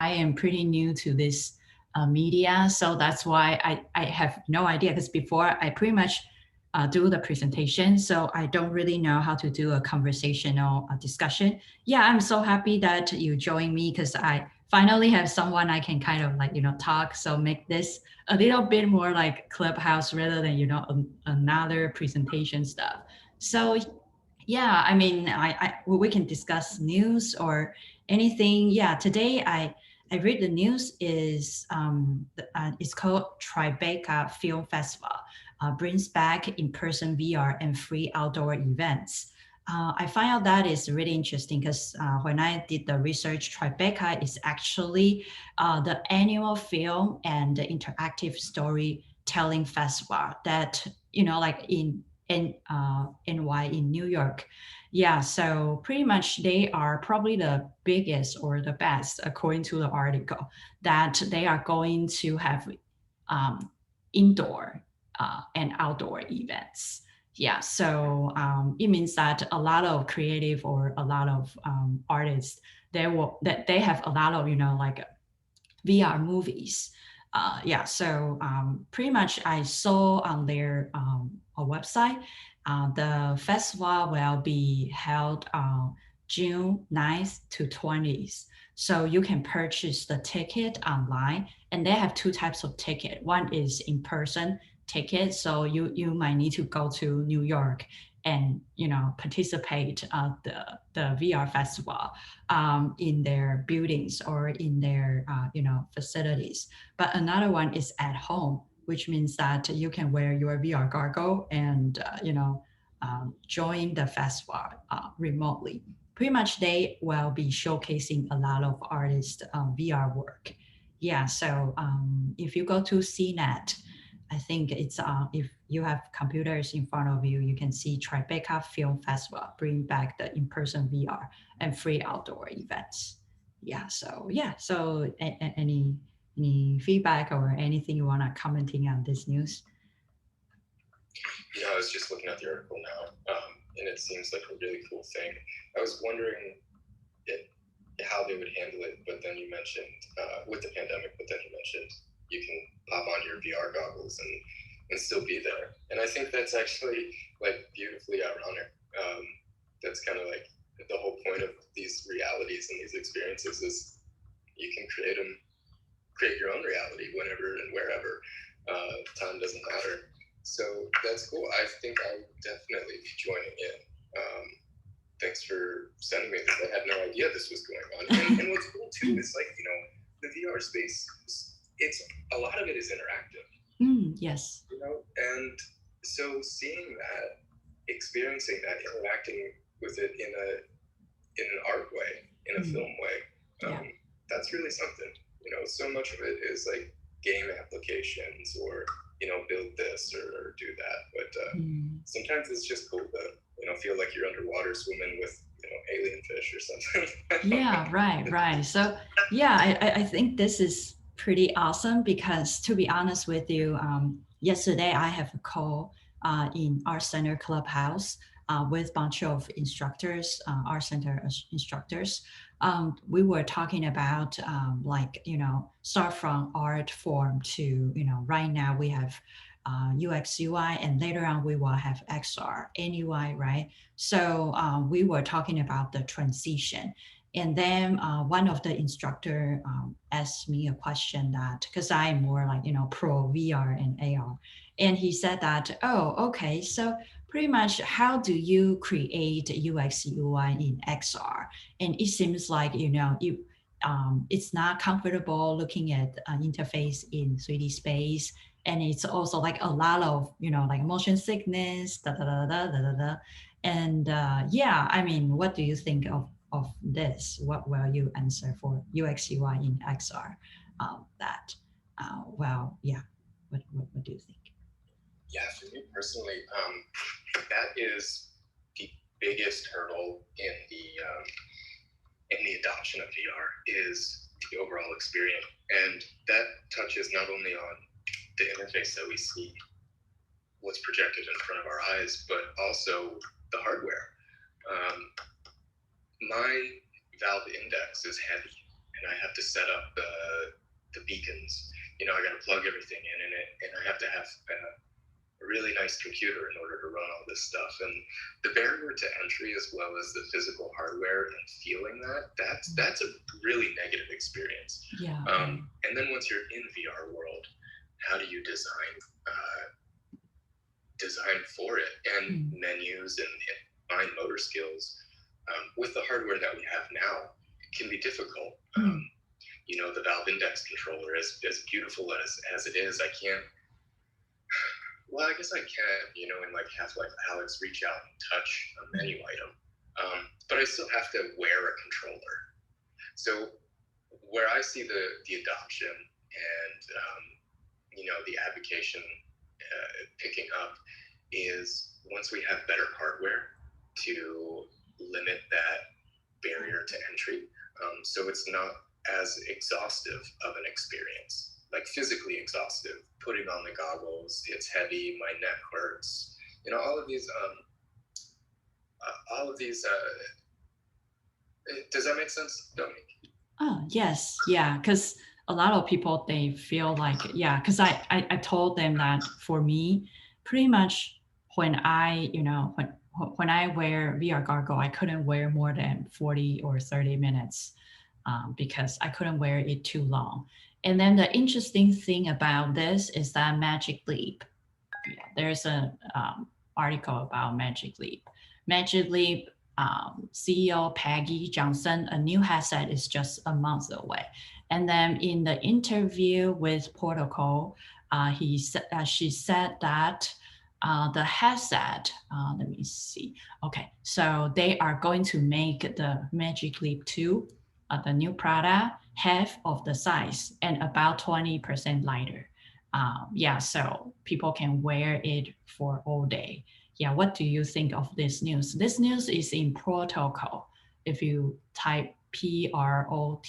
I am pretty new to this media, so that's why I have no idea. Because before I pretty much do the presentation, so I don't really know how to do a conversational discussion. Yeah, I'm so happy that you joined me because I finally have someone I can kind of like talk. So make this a little bit more like Clubhouse rather than another presentation stuff. So yeah, I mean, we can discuss news or anything. Yeah, today I read the news is it's called Tribeca Film Festival, brings back in-person VR and free outdoor events. I find out that is really interesting because when I did the research, Tribeca is actually the annual film and interactive storytelling festival that like in NY in New York. Yeah, so pretty much they are probably the biggest or the best, according to the article, that they are going to have um, indoor and outdoor events. Yeah, so it means that a lot of creative or a lot of artists they have a lot of like VR movies. Yeah, so pretty much I saw on their a website, the festival will be held on June 9th to 20th. So you can purchase the ticket online, and they have two types of ticket. One is in person ticket, so you might need to go to New York and participate at the VR festival in their buildings or in their facilities. But another one is at home, which means that you can wear your VR goggle and join the festival remotely. Pretty much, they will be showcasing a lot of artists' VR work. Yeah, so if you go to CNET, I think it's if you have computers in front of you, you can see Tribeca Film Festival bring back the in-person VR and free outdoor events. Yeah, so any feedback or anything you wanna commenting on this news? I was just looking at the article now, and it seems like a really cool thing. I was wondering it, how they would handle it, but then you mentioned with the pandemic, but then you mentioned you can pop on your VR goggles and still be there. And I think that's actually like beautifully ironic. That's kind of like the whole point of these realities and these experiences is you can create your own reality whenever and wherever. Time doesn't matter. So that's cool. I think I would definitely be joining in. Thanks for sending me this. I had no idea this was going on. And what's cool too is like, the VR space, it's a lot of it is interactive. Yes. And so seeing that, experiencing that, interacting with it in an art way, in a film way, Yeah. that's really something. So much of it is like game applications or build this or do that. But sometimes it's just cool to feel like you're underwater swimming with alien fish or something. Yeah, right. So yeah, I think this is pretty awesome because to be honest with you, yesterday I have a call in Art Center Clubhouse with a bunch of instructors, Art Center instructors. We were talking about start from art form to right now we have UX UI, and later on we will have XR NUI, right? So we were talking about the transition. And then one of the instructor asked me a question that, because I'm more like, pro VR and AR. And he said that, oh, okay, so pretty much how do you create UX UI in XR? And it seems like, it's not comfortable looking at an interface in 3D space. And it's also like a lot of, like motion sickness, da da da da da da da. And yeah, I mean, what do you think of this? What will you answer for UX UI in XR? That well, yeah. What do you think? Yeah, for me personally, that is the biggest hurdle in the adoption of VR is the overall experience, and that touches not only on the interface that we see, what's projected in front of our eyes, but also the hardware. My Valve Index is heavy, and and I have to set up the beacons. You know, I got to plug everything in it, and I have to have a really nice computer in order to run all this stuff. And the barrier to entry, as well as the physical hardware and feeling that's a really negative experience. Yeah. And then once you're in VR world, how do you design for it, and menus and fine motor skills with the hardware that we have now, it can be difficult. You know, the Valve Index controller, as beautiful as it is, I can't. Well, I guess I can, you know, in like Half-Life Alyx, reach out and touch a menu item, but I still have to wear a controller. So where I see the adoption and you know, the advocacy picking up is once we have better hardware to limit that barrier to entry, so it's not as exhaustive of an experience, like physically exhaustive. Putting on the goggles, it's heavy, my neck hurts, you know, all of these does that make sense, Dominique? Oh, yes. Yeah. Because a lot of people, they feel like, yeah, because I told them that for me, pretty much when I, you know, when I wear VR goggle, I couldn't wear more than 40 or 30 minutes because I couldn't wear it too long. And then the interesting thing about this is that Magic Leap, yeah, there's an article about Magic Leap. Magic Leap CEO Peggy Johnson, a new headset is just a month away. And then in the interview with Protocol, she said that the headset, let me see. Okay, so they are going to make the Magic Leap 2, the new product, half of the size and about 20% lighter. Yeah, so people can wear it for all day. Yeah, what do you think of this news? This news is in Protocol. If you type Protocol,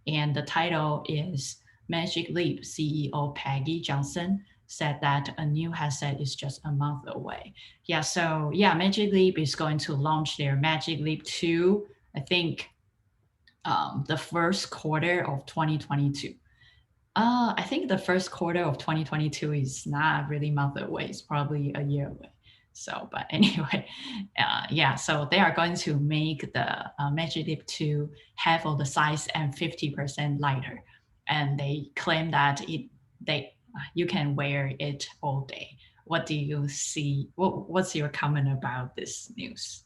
and the title is Magic Leap CEO Peggy Johnson said that a new headset is just a month away. Yeah, so yeah, Magic Leap is going to launch their Magic Leap 2, I think the first quarter of 2022. I think the first quarter of 2022 is not really a month away. It's probably a year away. So, but anyway, yeah, so they are going to make the Magic Leap 2 half of the size and 50% lighter. And they claim that you can wear it all day. What do you see? What's your comment about this news?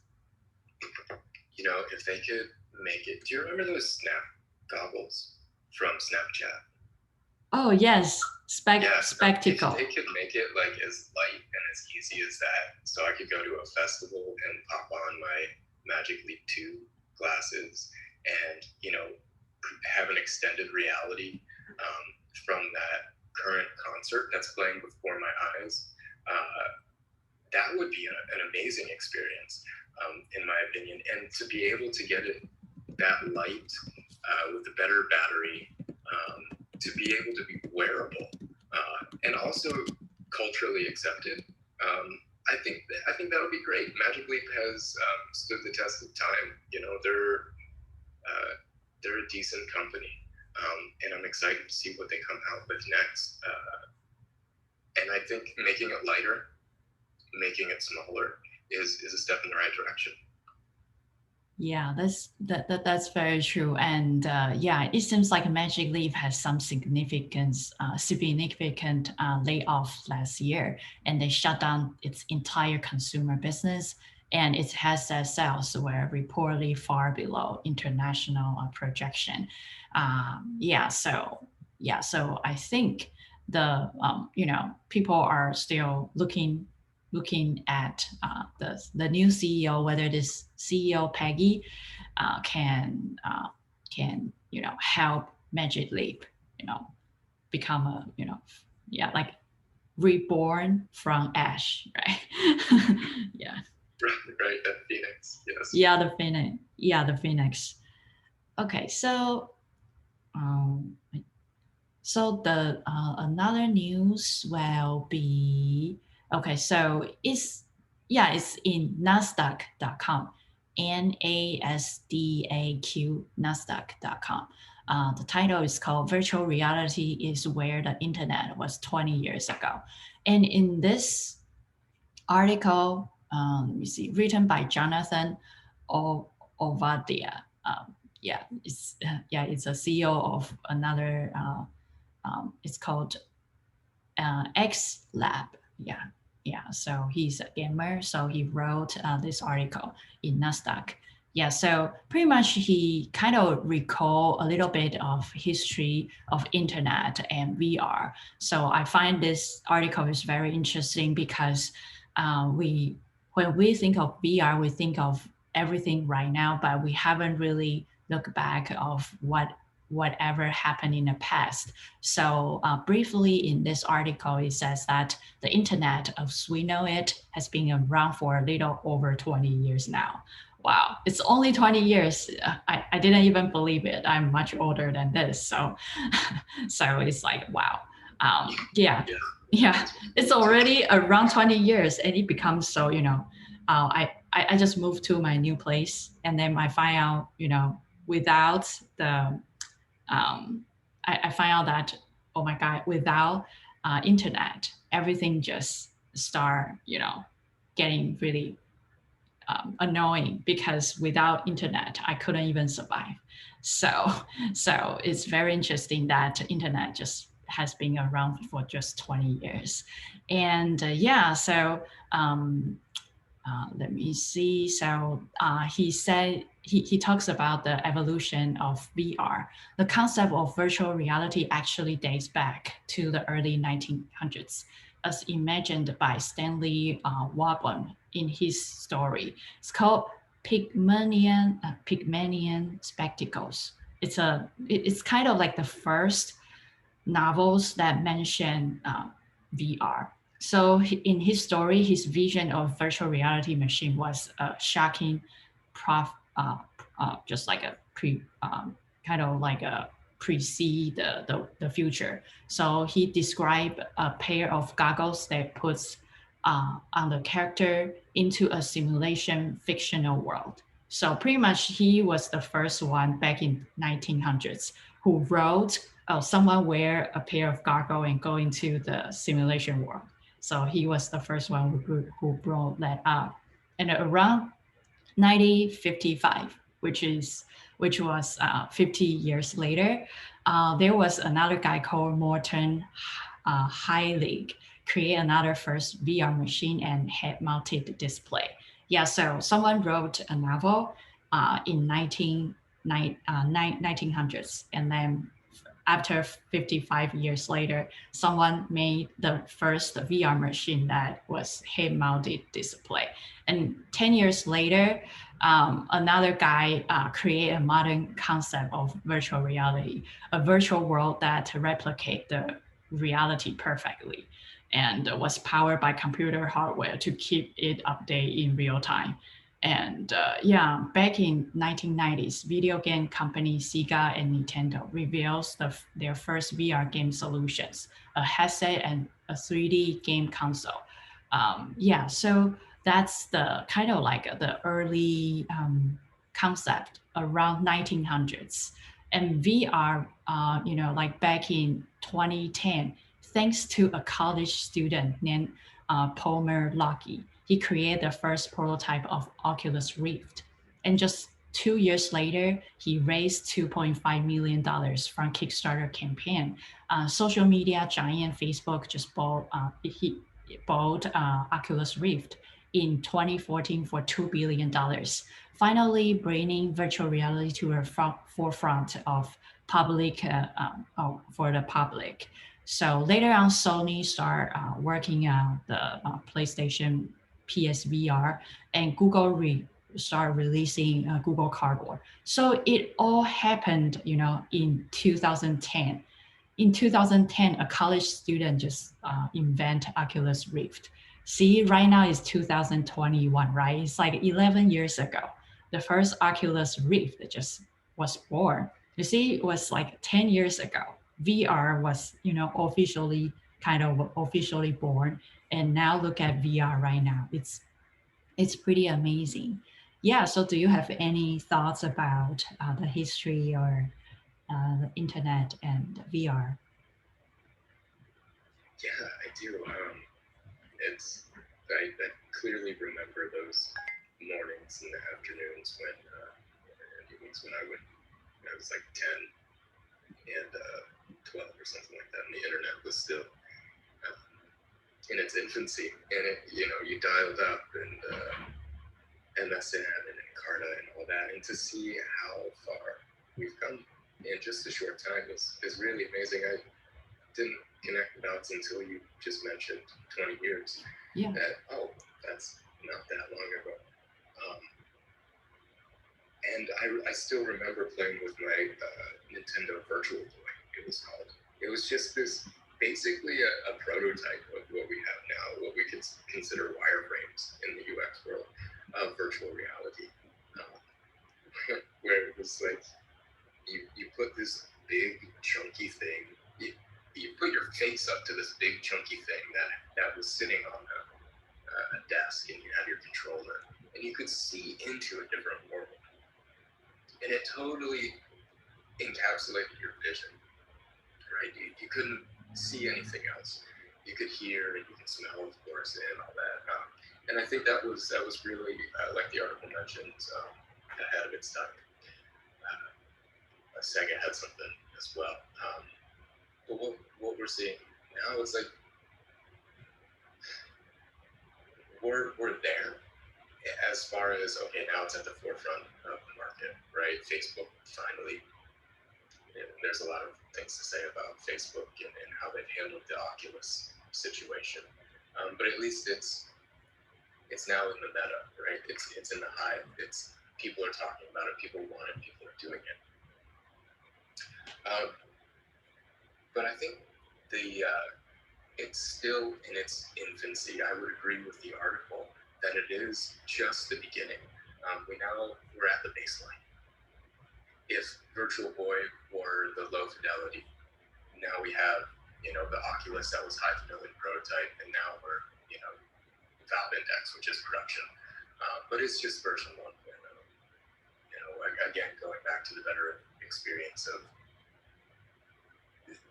You know, if they could make it, do you remember those Snap goggles from Snapchat? Oh yes, yeah, spectacle. So if they could make it like as light and as easy as that, so I could go to a festival and pop on my Magic Leap 2 glasses and, you know, have an extended reality from that current concert that's playing before my eyes, that would be an amazing experience, in my opinion. And to be able to get it that light with a better battery, to be able to be wearable and also culturally accepted, I think that would be great. Magic Leap has stood the test of time. You know, they're a decent company, and I'm excited to see what they come out with next. And I think making it lighter, making it smaller is a step in the right direction. Yeah, that's very true. And yeah, it seems like Magic Leap has some significant layoff last year, and they shut down its entire consumer business, and its headset sales were reportedly far below international projection. So I think the people are still looking at the new CEO, whether this CEO Peggy can help Magic Leap become a like reborn from ash, right? Yeah. Right, that Phoenix, yes. Yeah, the Phoenix. Okay, so the another news will be, okay, so it's in Nasdaq.com. NASDAQ Nasdaq.com. The title is called Virtual Reality is Where the Internet Was 20 Years Ago. And in this article, let me see, written by Jonathan Ovadia. It's a CEO of another, it's called X Lab. So he's a gamer. So he wrote this article in Nasdaq. So pretty much he kind of recall a little bit of history of internet and VR. So I find this article is very interesting because when we think of VR, we think of everything right now, but we haven't really looked back of whatever happened in the past. So briefly in this article, it says that the internet as we know it has been around for a little over 20 years now. Wow, it's only 20 years. I didn't even believe it. I'm much older than this. So, so it's like, wow. It's already around 20 years and it becomes so, I just moved to my new place and then I find out, without the, I find out that, oh my God, without internet, everything just start, getting really annoying because without internet, I couldn't even survive. So it's very interesting that internet just has been around for just 20 years. And let me see. So he said, he talks about the evolution of VR. The concept of virtual reality actually dates back to the early 1900s, as imagined by Stanley Wabon in his story. It's called Pygmalion Spectacles. It's kind of like the first novels that mention VR. So in his story, his vision of virtual reality machine was a shocking, just like a kind of like a precede the future. So he described a pair of goggles that puts on the character into a simulation fictional world. So pretty much he was the first one back in 1900s who wrote, someone wear a pair of goggles and go into the simulation world. So he was the first one who brought that up. And around 1955, which was 50 years later, there was another guy called Morton Heilig create another first VR machine and head-mounted display. So someone wrote a novel in 1900s, and then after 55 years later, someone made the first VR machine that was head-mounted display. And 10 years later, another guy created a modern concept of virtual reality, a virtual world that replicates the reality perfectly and was powered by computer hardware to keep it updated in real time. And back in 1990s, video game company Sega and Nintendo reveals their first VR game solutions, a headset and a 3D game console. So that's the kind of like the early concept around 1900s. And VR, like back in 2010, thanks to a college student named Palmer Luckey, he created the first prototype of Oculus Rift. And just 2 years later, he raised $2.5 million from Kickstarter campaign. Social media giant Facebook just bought Oculus Rift in 2014 for $2 billion, finally bringing virtual reality to the forefront of for the public. So later on, Sony started working on the PlayStation PSVR, and Google started releasing Google Cardboard. So it all happened, in 2010. In 2010, a college student just invent Oculus Rift. See, right now is 2021, right? It's like 11 years ago. The first Oculus Rift just was born. You see, it was like 10 years ago. VR was, officially born. And now look at VR right now. It's pretty amazing. yeah, so do you have any thoughts about the history or the internet and VR? Yeah, I do. It's I clearly remember those mornings and the afternoons when when I was like 10 and 12 or something like that, and the internet was still in its infancy, and you dialed up and MSN and Encarta and all that, and to see how far we've come in just a short time is really amazing. I didn't connect the dots until you just mentioned 20 years. Yeah. That's not that long ago. And I still remember playing with my Nintendo Virtual Boy, it was called. It was just basically a prototype of what we have now, what we could consider wireframes in the UX world of virtual reality, where it was like you put this big chunky thing, you put your face up to this big chunky thing that was sitting on a desk, and you had your controller, and you could see into a different world. And it totally encapsulated your vision, right? You couldn't see anything else. You could hear and you could smell, of course, and all that. And I think that was really, like the article mentioned, ahead of its time. Sega had something as well. But what we're seeing now is like we're there as far as, okay, now it's at the forefront of the market, right? Facebook finally. There's a lot of things to say about Facebook and how they've handled the Oculus situation, but at least it's now in the meta, right? It's in the hive. It's people are talking about it. People want it. People are doing it. But I think it's still in its infancy. I would agree with the article that it is just the beginning. We're at the baseline. If Virtual Boy were the low fidelity, now we have the Oculus that was high fidelity prototype, and now we're Valve Index, which is production. But it's just version 1.0. Again, going back to the better experience of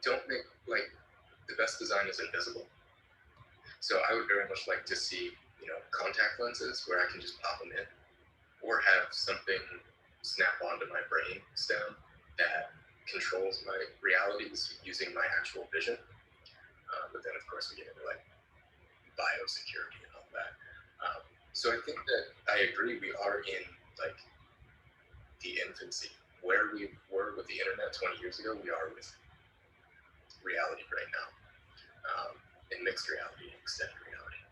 don't make the best design is invisible. So I would very much like to see contact lenses where I can just pop them in, or have something snap onto my brain stem that controls my realities using my actual vision. But then, of course, we get into biosecurity and all that. So I think that I agree. We are in the infancy. Where we were with the internet 20 years ago, we are with reality right now, in mixed reality, extended reality.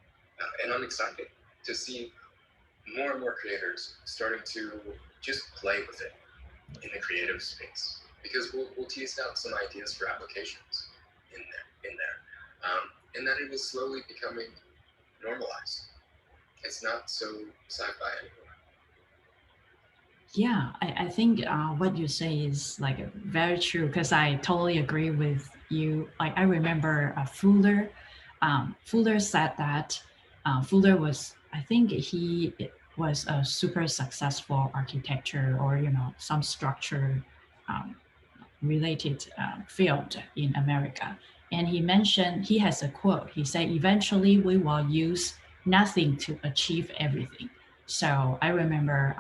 And I'm excited to see more and more creators starting to just play with it in the creative space, because we'll tease out some ideas for applications in there, and that it is slowly becoming normalized. It's not so sci-fi anymore. Yeah, I think what you say is very true, because I totally agree with you. I remember Fuller. Fuller said that Fuller was, I think he was a super successful architecture or some structure related field in America. And he mentioned, he has a quote. He said, "Eventually we will use nothing to achieve everything." So I remember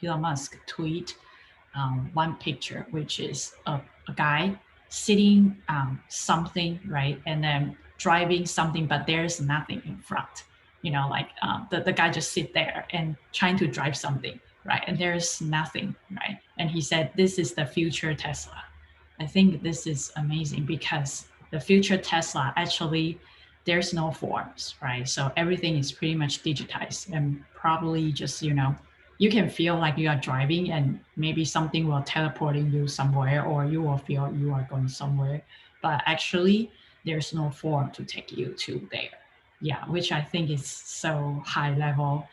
Elon Musk tweet one picture, which is a guy sitting something, right? And then driving something, but there's nothing in front. The guy just sit there and trying to drive something, right? And there's nothing, right? And he said, "This is the future Tesla." I think this is amazing, because the future Tesla actually, there's no forms, right? So everything is pretty much digitized, and probably just, you can feel like you are driving and maybe something will teleporting you somewhere, or you will feel you are going somewhere, but actually there's no form to take you to there. Yeah, which I think is so high level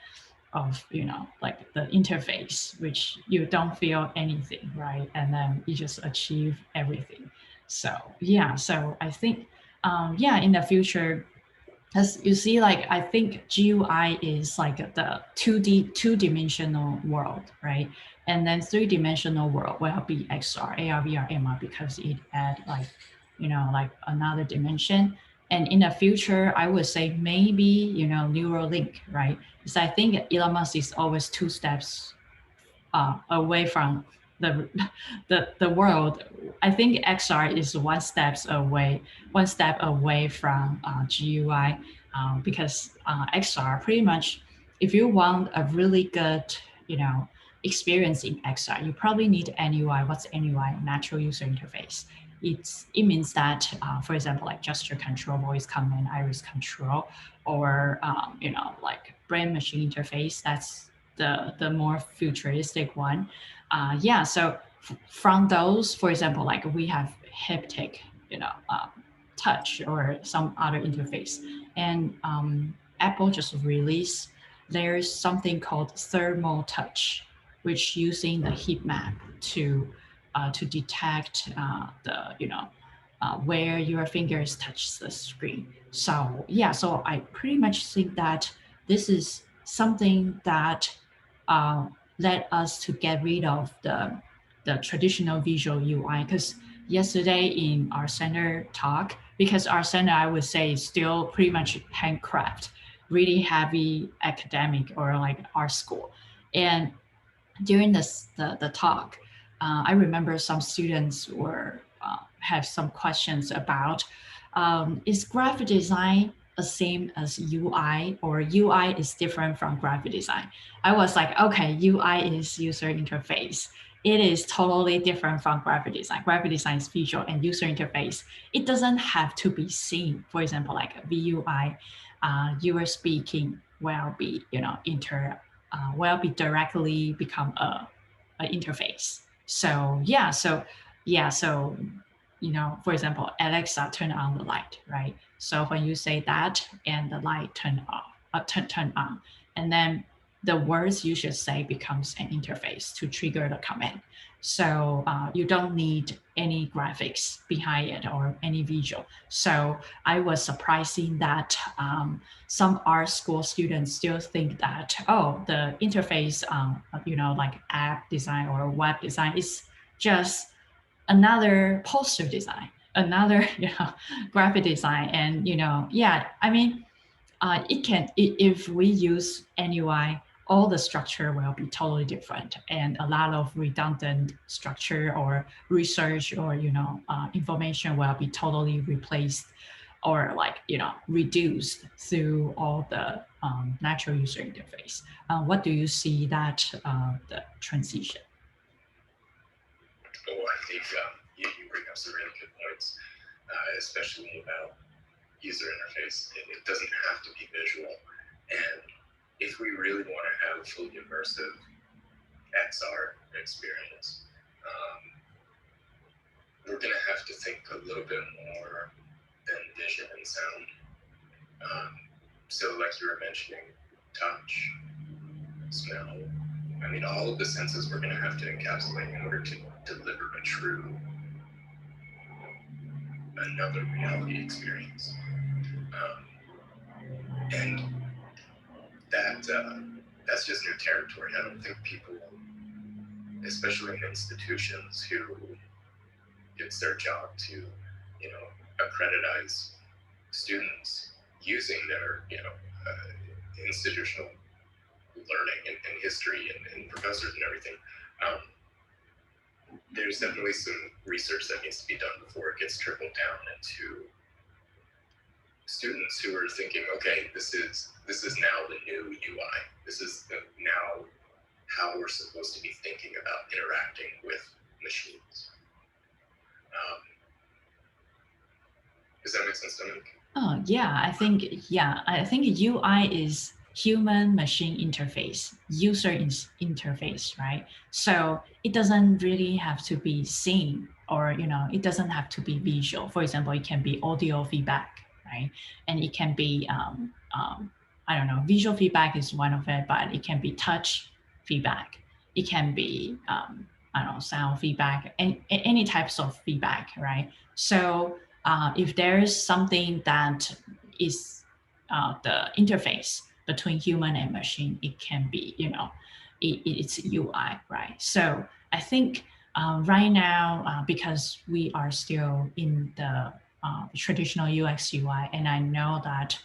of, the interface, which you don't feel anything, right? And then you just achieve everything. So yeah, so I think, in the future, Because you see, like, I think GUI is like the 2D, two-dimensional world, right? And then three-dimensional world will be XR, AR, VR, MR, because it add like, like another dimension. And in the future, I would say maybe, Neuralink, right? Because I think Elon Musk is always two steps away from the, the world. I think XR is one step away from GUI, because XR pretty much, if you want a really good, experience in XR, you probably need NUI. What's NUI? Natural user interface. It means that, for example, like gesture control, voice command, iris control, or like brain machine interface. That's the more futuristic one. Yeah, so from those, for example, like we have haptic, touch or some other interface, and Apple just released, there's something called thermal touch, which using the heat map to detect the where your fingers touch the screen. So yeah, so I pretty much think that this is something that led us to get rid of the traditional visual UI. Because yesterday in our center talk, because our center, I would say, is still pretty much handcraft, really heavy academic or like art school. And during the talk, I remember some students were have some questions about, is graphic design the same as UI, or UI is different from graphic design? I was like, okay, UI is user interface. It is totally different from graphic design. Graphic design is visual, and user interface, it doesn't have to be seen. For example, like a VUI, you are speaking will be, will be directly become a interface. So for example, Alexa, turn on the light, right? So when you say that, and the light turn off, turn on, and then the words you should say becomes an interface to trigger the command. So you don't need any graphics behind it or any visual. So I was surprising that some art school students still think that, oh, the interface, like app design or web design is just another poster design, another graphic design. And yeah, I mean, if we use NUI, all the structure will be totally different, and a lot of redundant structure or research or information will be totally replaced or like reduced through all the natural user interface. What do you see that the transition? Oh, I think you bring up some really good points, especially about user interface. It doesn't have to be visual. And if we really want to have a fully immersive XR experience, we're going to have to think a little bit more than vision and sound. So like you were mentioning, touch, smell, I mean, all of the senses we're going to have to encapsulate in order to deliver a true another reality experience. And that's just new territory. I don't think people, especially in institutions who it's their job to, accreditize students using their, institutional learning and history and professors and everything. There's definitely some research that needs to be done before it gets trickled down into students who are thinking, okay, this is now the new UI. This is now how we're supposed to be thinking about interacting with machines. Does that make sense, Dominic? Oh yeah, I think UI is human machine interface, user interface, right? So it doesn't really have to be seen, or it doesn't have to be visual. For example, it can be audio feedback, right? And it can be I don't know, visual feedback is one of it, but it can be touch feedback. It can be I don't know, sound feedback, and any types of feedback, right? So if there is something that is the interface between human and machine, it can be, it's UI, right? So I think right now, because we are still in the traditional UX UI, and I know that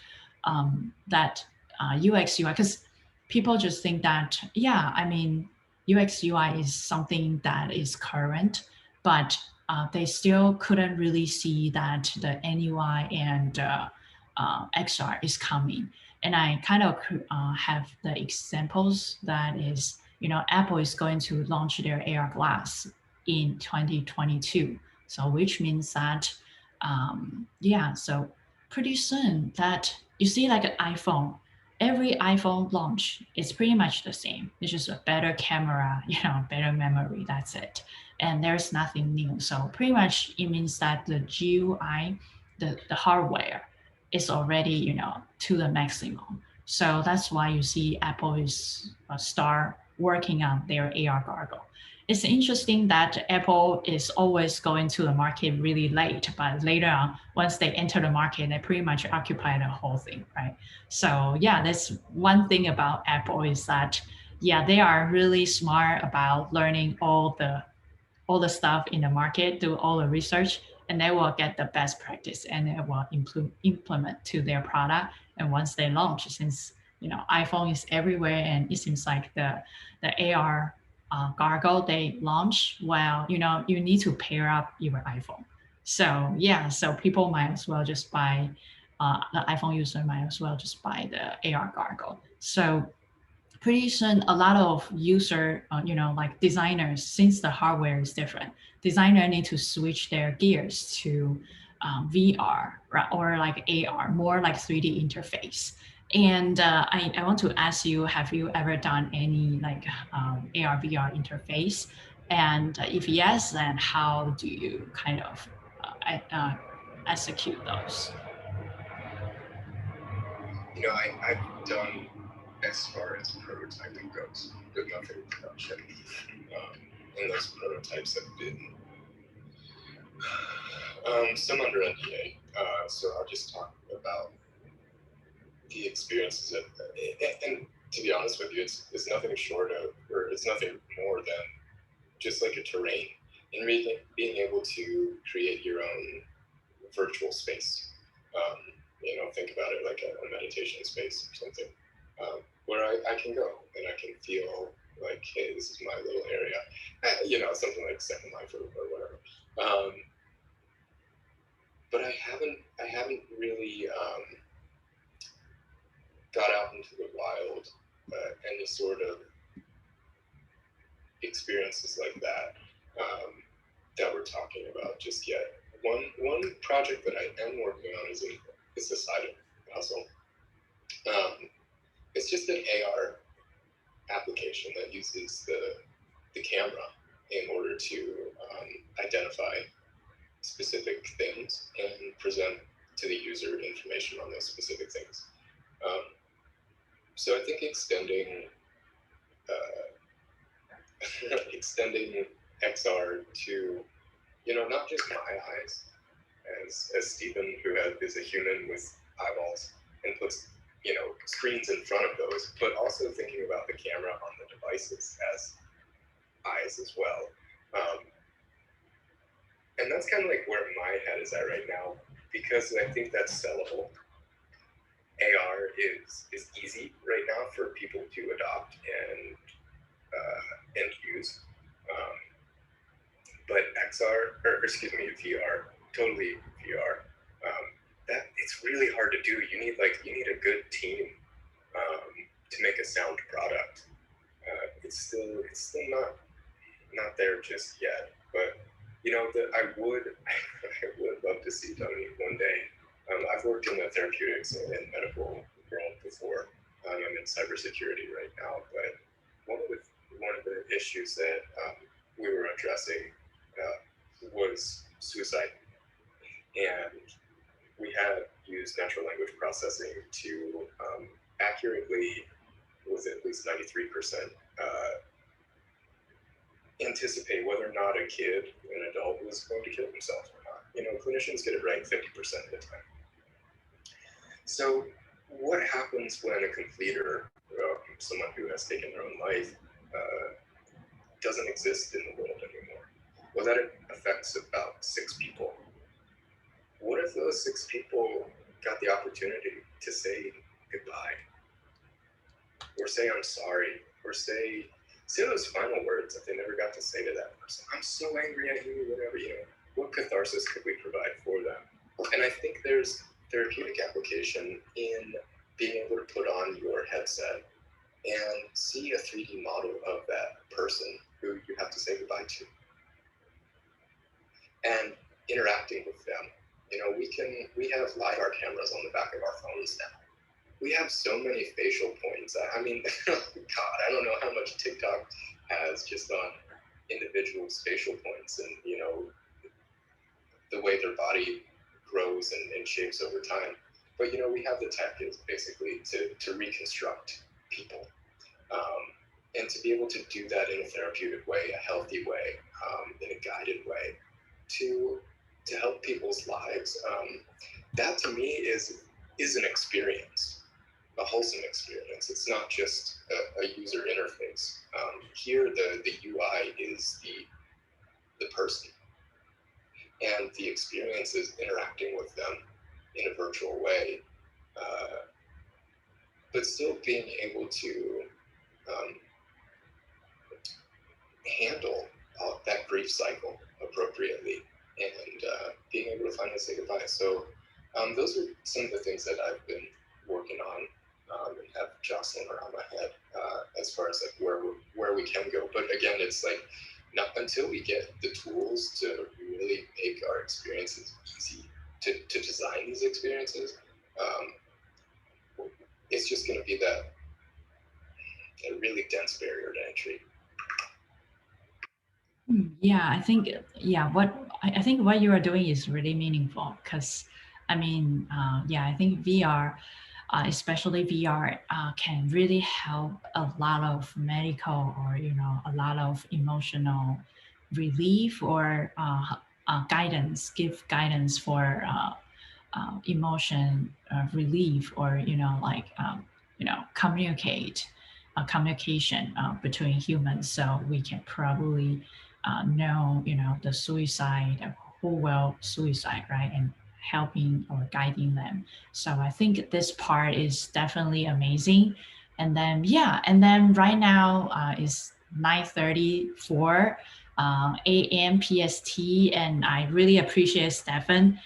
UX UI, because people just think that, yeah, I mean, UX UI is something that is current, but they still couldn't really see that the NUI and XR is coming. And I kind of have the examples that is, Apple is going to launch their AR glass in 2022. So which means that, yeah, so pretty soon that you see like an iPhone, every iPhone launch is pretty much the same. It's just a better camera, better memory, that's it. And there's nothing new. So pretty much it means that the GUI, the hardware is already, to the maximum. So that's why you see Apple is start working on their AR goggle. It's interesting that Apple is always going to the market really late, but later on, once they enter the market, they pretty much occupy the whole thing, right? So yeah, that's one thing about Apple is that, yeah, they are really smart about learning all the stuff in the market, do all the research, and they will get the best practice and they will implement to their product. And once they launch, since iPhone is everywhere, and it seems like the AR goggle they launch, well, you need to pair up your iPhone. So yeah, so people might as well just buy the iPhone user might as well just buy the AR goggle. So pretty soon a lot of user like designers, since the hardware is different, designer need to switch their gears to VR, right, or like AR, more like 3D interface. And I want to ask you, have you ever done any like AR VR interface, and if yes, then how do you kind of execute those? I've done as far as prototyping goes, but nothing production. And those prototypes have been some under NDA. So I'll just talk about the experiences of, and to be honest with you, it's nothing short of, or it's nothing more than just like a terrain, and really being able to create your own virtual space. Think about it like a meditation space or something, where I can go and I can feel like, hey, this is my little area, something like Second Life or whatever. But I haven't really got out into the wild, any sort of experiences like that that we're talking about just yet. One project that I am working on is a side hustle. It's just an AR application that uses the camera in order to identify specific things and present to the user information on those specific things. So I think extending XR to, not just my eyes, as Stephen, who is a human with eyeballs and puts, screens in front of those, but also thinking about the camera on the devices as eyes as well. And that's kind of like where my head is at right now, because I think that's sellable. AR is easy right now for people to adopt and use. But VR, totally VR. That it's really hard to do. You need a good team to make a sound product. It's still not there just yet. But I would love to see Tony one day. I've worked in the therapeutics and medical world before. I'm in cybersecurity right now, but one of the issues that we were addressing was suicide, and we had used natural language processing to accurately, with at least 93%, anticipate whether or not an adult was going to kill himself or not. Clinicians get it right 50% of the time. So what happens when a completer, someone who has taken their own life, doesn't exist in the world anymore? Well, that affects about 6 people. What if those 6 people got the opportunity to say goodbye, or say I'm sorry, or say those final words that they never got to say to that person? I'm so angry at you, whatever, what catharsis could we provide for them? And I think there's therapeutic application in being able to put on your headset and see a 3D model of that person who you have to say goodbye to, and interacting with them. We have LiDAR cameras on the back of our phones now. We have so many facial points. I mean, God, I don't know how much TikTok has just on individuals' facial points and, the way their body grows and shapes over time. But, we have the tech is basically to reconstruct people. And to be able to do that in a therapeutic way, a healthy way, in a guided way, to help people's lives, that to me is an experience, a wholesome experience. It's not just a user interface. Here, the UI is the person, and the experience is interacting with them in a virtual way, but still being able to handle that grief cycle appropriately, and being able to finally say goodbye. So those are some of the things that I've been working on, and have jostling around my head, as far as like where we can go. But again, it's like not until we get the tools to really make our experiences easy to design these experiences, it's just going to be that a really dense barrier to entry. Yeah, I think I think what you are doing is really meaningful, because I mean, I think VR, especially VR, can really help a lot of medical, or a lot of emotional relief, or guidance, give guidance for emotion relief, or communication between humans, so we can probably know the suicide, who will suicide, right, and helping or guiding them. So I think this part is definitely amazing. And then right now is 9:34 a.m. PST, and I really appreciate Stefan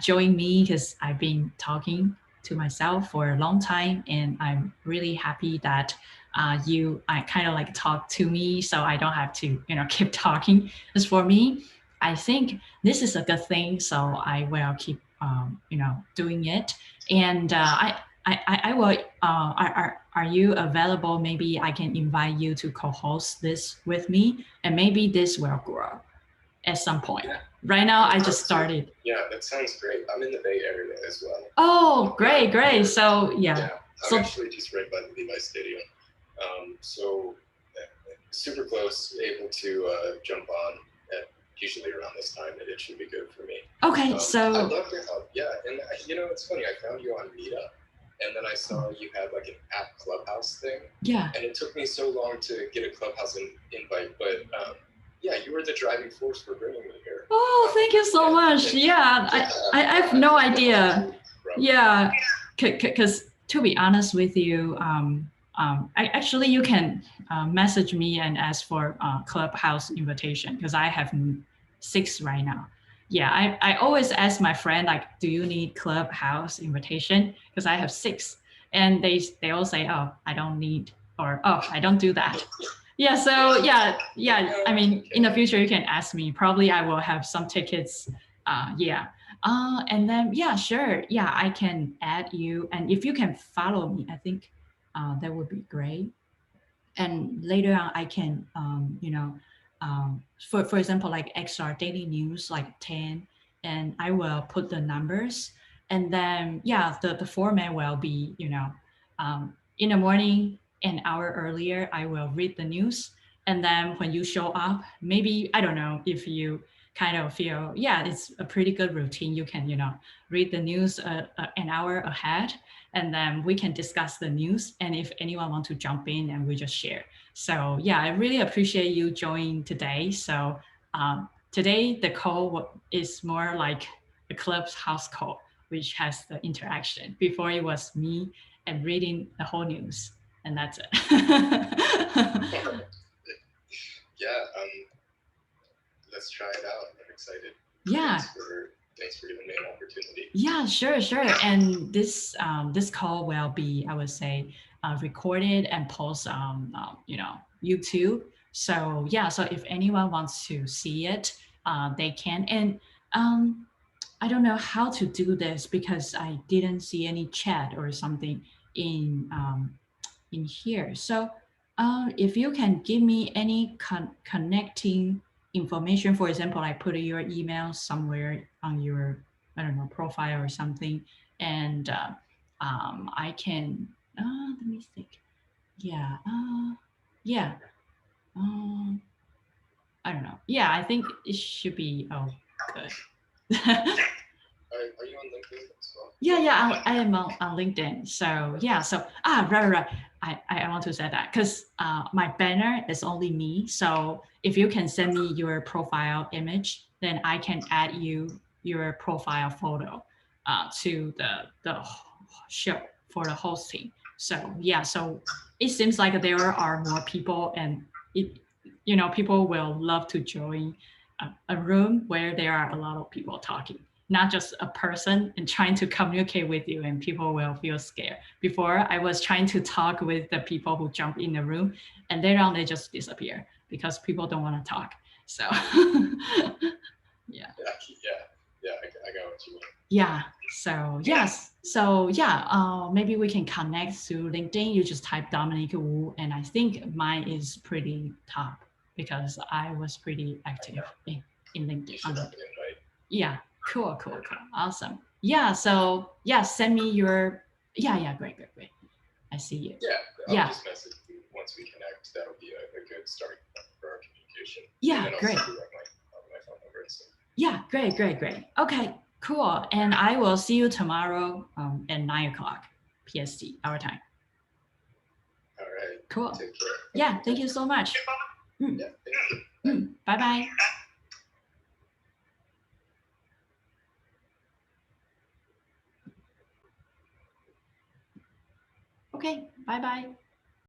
joining me, because I've been talking to myself for a long time, and I'm really happy that I kind of like talk to me, so I don't have to keep talking. As for me, I think this is a good thing, so I will keep doing it. And I will. Are you available? Maybe I can invite you to co-host this with me, and maybe this will grow at some point. Yeah. Right now, I just started. Yeah, that sounds great. I'm in the Bay Area as well. Oh, great. So I'm actually just right by the Levi Stadium. So super close, able to jump on at usually around this time, and it should be good for me. Okay, so I'd love to help. Yeah, and it's funny. I found you on Meetup, and then I saw you had like an app Clubhouse thing. Yeah. And it took me so long to get a Clubhouse invite, but yeah, you were the driving force for bringing me here. Oh, thank you so much. Yeah, I have no idea. Yeah, because to be honest with you, actually you can message me and ask for Clubhouse invitation, because I have 6 right now. Yeah, I always ask my friend, like, do you need Clubhouse invitation? Because I have 6, and they all say, oh, I don't need, or oh, I don't do that. Yeah, so yeah. I mean, in the future you can ask me. Probably I will have some tickets. And then sure. Yeah, I can add you, and if you can follow me, I think that would be great. And later on, I can for example, like XR Daily News, like 10, and I will put the numbers, and then the format will be in the morning, an hour earlier, I will read the news, and then when you show up, maybe I don't know if you kind of feel, yeah, it's a pretty good routine. You can, read the news an hour ahead, and then we can discuss the news. And if anyone wants to jump in, and we just share. So yeah, I really appreciate you joining today. So today the call is more like a clubhouse call, which has the interaction. Before it was me and reading the whole news, and that's it. Yeah, let's try it out. I'm excited. Yeah. Thanks for giving me an opportunity. Yeah, sure. And this call will be, I would say, recorded and posted on YouTube. So yeah, so if anyone wants to see it, they can. And I don't know how to do this because I didn't see any chat or something in here. So if you can give me any connecting information, for example, I put your email somewhere on your, I don't know, profile or something, and I can, let me think. Yeah, yeah. I don't know. Yeah, I think it should be, oh, good. Are you on LinkedIn as well? Yeah, I am on LinkedIn. So yeah, so right. I want to say that because my banner is only me. So if you can send me your profile image, then I can add your profile photo to the show for the hosting. So yeah, so it seems like there are more people, and it people will love to join a room where there are a lot of people talking, not just a person and trying to communicate with you, and people will feel scared. Before, I was trying to talk with the people who jump in the room, and later on they just disappear because people don't want to talk. So yeah. I got what you mean. Yeah. So yes. So yeah, maybe we can connect through LinkedIn. You just type Dominic Wu, and I think mine is pretty top because I was pretty active in LinkedIn. You should have an invite. Yeah. Cool. Awesome. Yeah. So yeah, send me your. Yeah. Great. I see you. Yeah. I'll just message you once we connect. That'll be a good start for our communication. Yeah. And then Great. I'll send you my phone number and stuff. Yeah. Great. Okay. Cool. And I will see you tomorrow at 9:00 PST, our time. All right. Cool. Take care. Yeah. Thank you so much. Yeah. Thank you. Bye. Okay. Bye.